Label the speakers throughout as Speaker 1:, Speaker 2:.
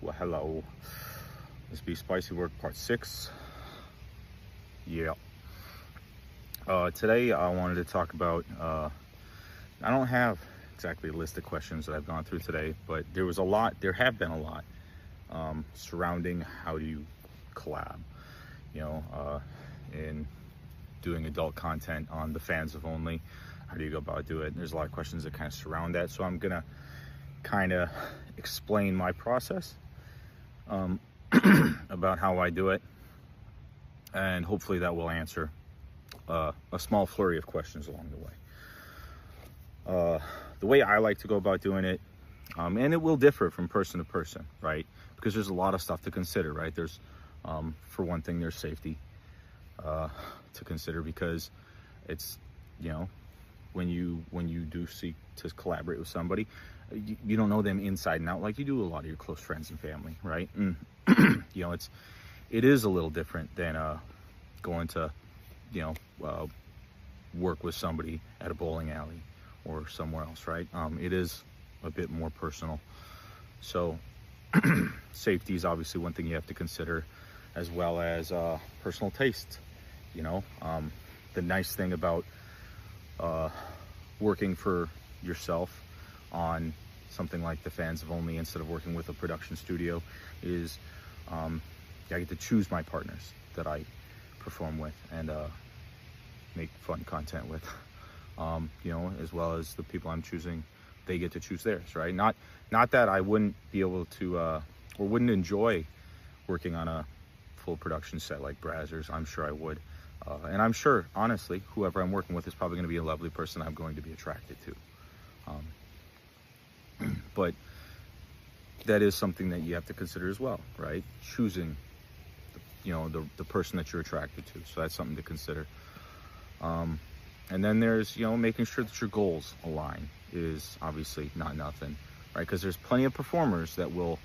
Speaker 1: Well, hello. This be Spicy Work Part 6. Yeah. Today I wanted to talk about, I don't have exactly a list of questions that I've gone through today, but there have been a lot surrounding how do you collab, in doing adult content on the fans of only. How do you go about doing it? And there's a lot of questions that kind of surround that. So I'm going to kind of explain my process about how I do it, and hopefully that will answer a small flurry of questions along the way. The way I like to go about doing it, and it will differ from person to person, right? Because there's a lot of stuff to consider, right? There's, for one thing, there's safety to consider, because it's, when you do seek to collaborate with somebody, you don't know them inside and out like you do a lot of your close friends and family, right? And it is a little different than going to work with somebody at a bowling alley or somewhere else, right? It is a bit more personal. So safety is obviously one thing you have to consider, as well as personal taste. The nice thing about working for yourself on something like the fans of only, instead of working with a production studio, is I get to choose my partners that I perform with and make fun content with. As well as the people I'm choosing, they get to choose theirs, right? Not that I wouldn't be able to or wouldn't enjoy working on a full production set like Brazzers. I'm sure I would. And I'm sure, honestly, whoever I'm working with is probably going to be a lovely person I'm going to be attracted to. But that is something that you have to consider as well, right? Choosing, the person that you're attracted to. So that's something to consider. And then there's, making sure that your goals align is obviously not nothing, right? Because there's plenty of performers that will,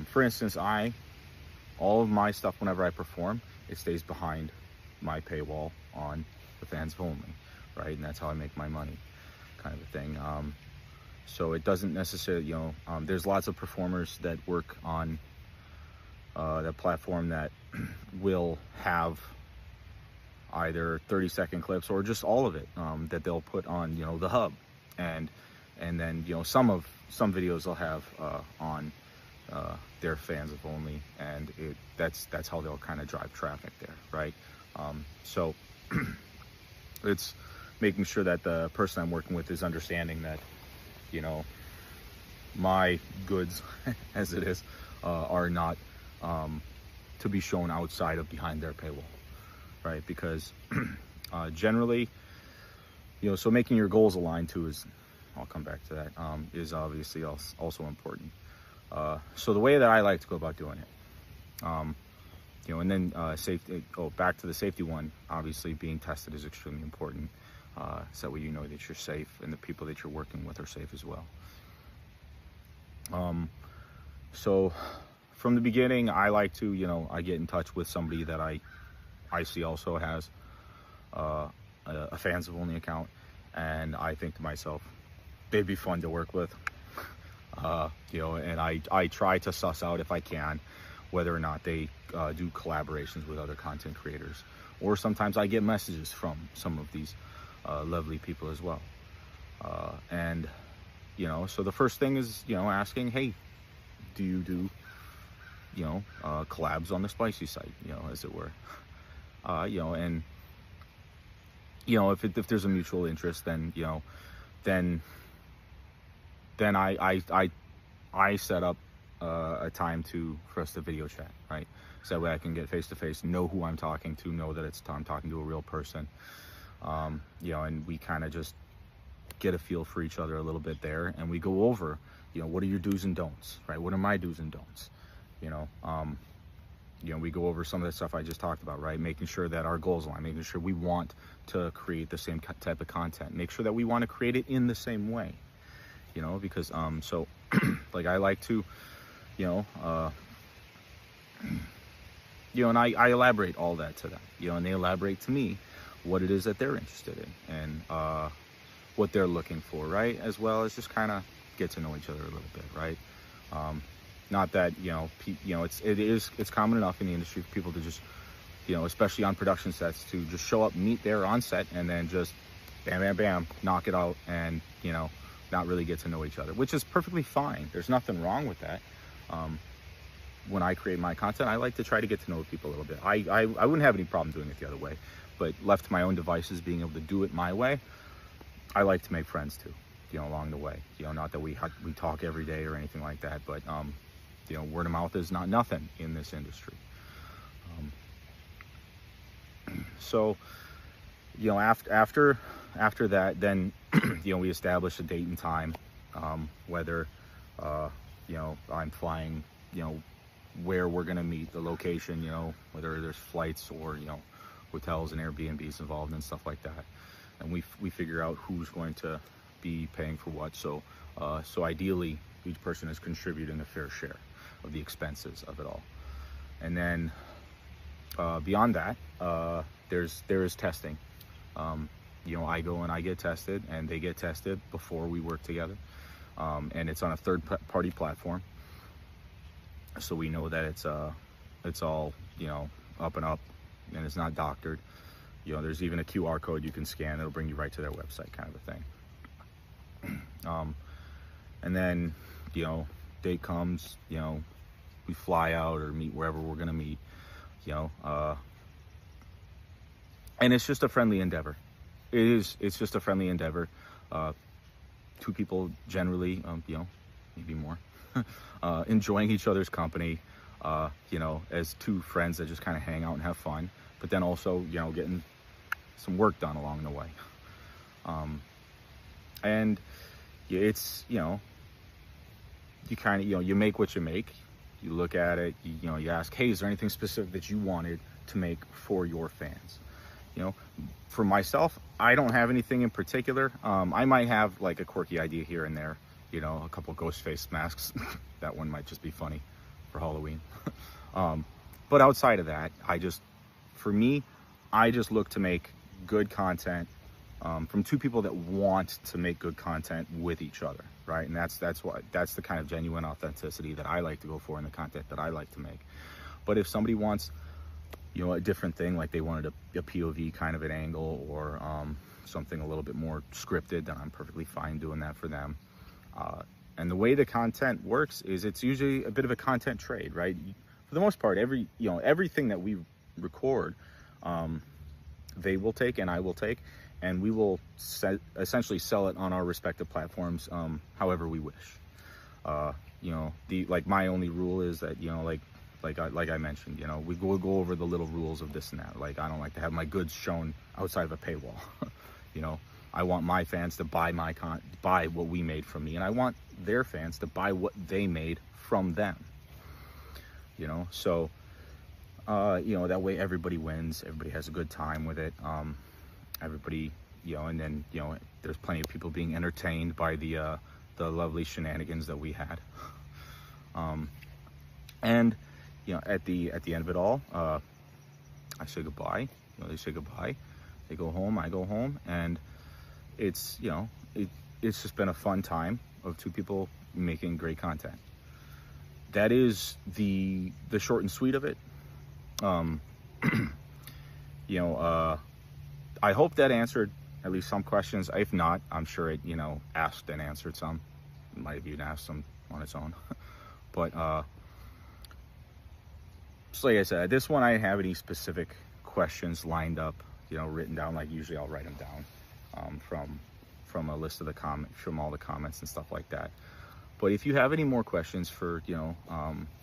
Speaker 1: for instance, all of my stuff, whenever I perform, it stays behind my paywall on the fans of only, right? And that's how I make my money, kind of a thing. So it doesn't necessarily, there's lots of performers that work on that platform that will have either 30-second clips or just all of it that they'll put on, the hub, and then some videos they'll have on their fans of only, and that's how they'll kind of drive traffic there, right? So it's making sure that the person I'm working with is understanding that, my goods, as it is, are not to be shown outside of behind their paywall, right? Because generally, so making your goals aligned too is, I'll come back to that, is obviously also important. So the way that I like to go about doing it, and then safety. Back to the safety one. Obviously, being tested is extremely important, so that way you know that you're safe and the people that you're working with are safe as well. So from the beginning, I like to, I get in touch with somebody that I see also has a fans of only account, and I think to myself, they'd be fun to work with. And I try to suss out, if I can, whether or not they do collaborations with other content creators, or sometimes I get messages from some of these lovely people as well. And so the first thing is, asking, hey, do you do collabs on the Spicy site, as it were? And if there's a mutual interest, then then I set up a time for us to video chat, right? So that way I can get face to face, know who I'm talking to, know that I'm talking to a real person, and we kind of just get a feel for each other a little bit there, and we go over, what are your do's and don'ts, right? What are my do's and don'ts? We go over some of the stuff I just talked about, right? Making sure that our goals align, making sure we want to create the same type of content, make sure that we want to create it in the same way, because so like I like to, and I elaborate all that to them, and they elaborate to me what it is that they're interested in and what they're looking for, right? As well as just kind of get to know each other a little bit, right? Not that, it's common enough in the industry for people to just, especially on production sets, to just show up, meet there on set, and then just bam, bam, bam, knock it out, and, not really get to know each other, which is perfectly fine. There's nothing wrong with that. When I create my content, I like to try to get to know people a little bit. I wouldn't have any problem doing it the other way, but left to my own devices, being able to do it my way, I like to make friends too, along the way. Not that we talk every day or anything like that, but word of mouth is not nothing in this industry. So, after that, then, we establish a date and time, whether, I'm flying, where we're going to meet, the location, whether there's flights or, hotels and Airbnbs involved and stuff like that. And we figure out who's going to be paying for what. So, ideally, each person is contributing a fair share of the expenses of it all. And then beyond that, there is testing. I go and I get tested, and they get tested before we work together. And it's on a third-party platform, so we know that it's all up and up, and it's not doctored. There's even a QR code you can scan. It'll bring you right to their website, kind of a thing. And then date comes, we fly out or meet wherever we're gonna meet, and it's just a friendly endeavor. It's just a friendly endeavor. Two people generally, maybe more, enjoying each other's company, as two friends that just kind of hang out and have fun, but then also, getting some work done along the way. And it's, you kind of, you make what you make. You look at it, you ask, hey, is there anything specific that you wanted to make for your fans? For myself, I don't have anything in particular. I might have like a quirky idea here and there, a couple ghost face masks. That one might just be funny for Halloween. But outside of that, for me, I just look to make good content from two people that want to make good content with each other, right? And that's the kind of genuine authenticity that I like to go for in the content that I like to make. But if somebody wants, a different thing, like they wanted a POV kind of an angle, or something a little bit more scripted, then I'm perfectly fine doing that for them. And the way the content works is it's usually a bit of a content trade, right? For the most part, everything that we record, they will take and I will take, and we will essentially sell it on our respective platforms, however we wish. My only rule is that, like I mentioned, we'll go over the little rules of this and that. Like, I don't like to have my goods shown outside of a paywall. I want my fans to buy buy what we made from me, and I want their fans to buy what they made from them. So that way everybody wins, everybody has a good time with it. Everybody, and then there's plenty of people being entertained by the lovely shenanigans that we had. And at the end of it all, I say goodbye. They say goodbye. They go home. I go home, and it's it's just been a fun time of two people making great content. That is the short and sweet of it. I hope that answered at least some questions. If not, I'm sure it asked and answered some. It might have even asked some on its own. But so like I said, this one I didn't have any specific questions lined up, written down. Like usually I'll write them down from a list of the from all the comments and stuff like that. But if you have any more questions for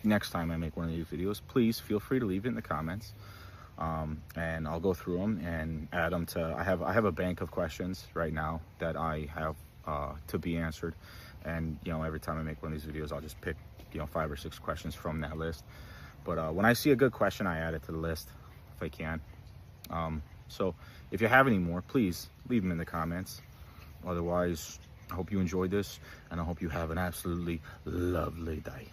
Speaker 1: next time I make one of these videos, please feel free to leave it in the comments, and I'll go through them and add them to. I have a bank of questions right now that I have to be answered, and every time I make one of these videos, I'll just pick 5 or 6 questions from that list. But when I see a good question, I add it to the list if I can. So if you have any more, please leave them in the comments. Otherwise, I hope you enjoyed this, and I hope you have an absolutely lovely day.